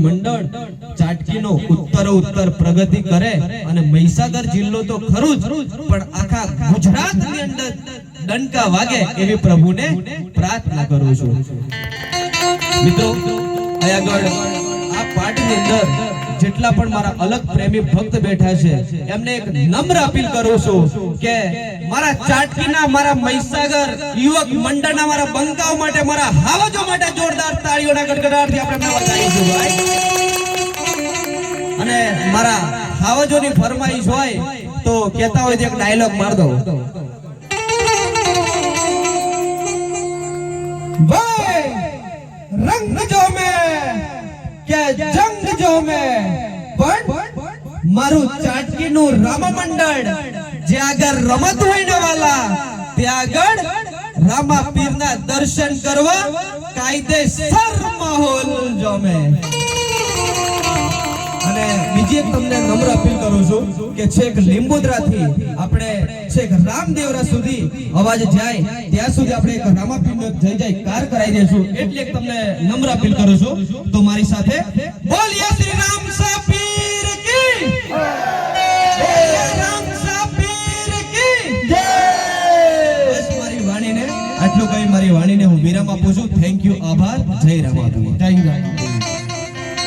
મંડળ ચાટકીનો ઉત્તર પ્રગતિ કરે અને મહીસાગર જિલ્લો તો ખરું જ પણ આખા ગુજરાતની અંદર ડંકા વાગે એવી પ્રભુને પ્રાર્થના કરું છું। મિત્રો આગળ આ પાઠની અંદર જેટલા પણ મારા અલગ પ્રેમી ભક્ત બેઠા છે એમને એક નમ્ર અપીલ કરું છું કે મારા ચાટકીના મારા મહીસાગર યુવક મંડળના મારા બંકાઓ માટે મારા હાવજો માટે જોરદાર તાળીઓના ગડગડાટથી આપણે વધારીશું ભાઈ। અને મારા હાવજોની ફરમાઈશ હોય તો કહેતા હોય તો એક ડાયલોગ માર દો। ભાઈ રંગ જો મેં કે જંગ જો મેં પણ મારું ચાટકીનું રામા મંડળ જે આગળ રમત હોય ને વાલા ત્યાં આગળ રામા પીરના દર્શન કરવા કાયદેસર માહોલ જો મેં। અને બીજી એક તમને નમ્ર અપીલ કરું છું કે છેક લીંબોદરાથી આપણે છેક રામદેવરા સુધી અવાજ જાય ત્યાં સુધી આપણે એક રામાપીરનો જય જયકાર કરાવી દેશું એટલે એક તમને નમ્ર અપીલ કરું છું। તો મારી સાથે બોલીએ શ્રી રામ સાપીર કી જય, રામ સાપીર કી જય। બસ મારી વાણીને આટલું કહી મારી વાણીને હું વિરામ આપું છું। થેન્ક યુ, આભાર, જય રામાપીર, જય રામાપીર।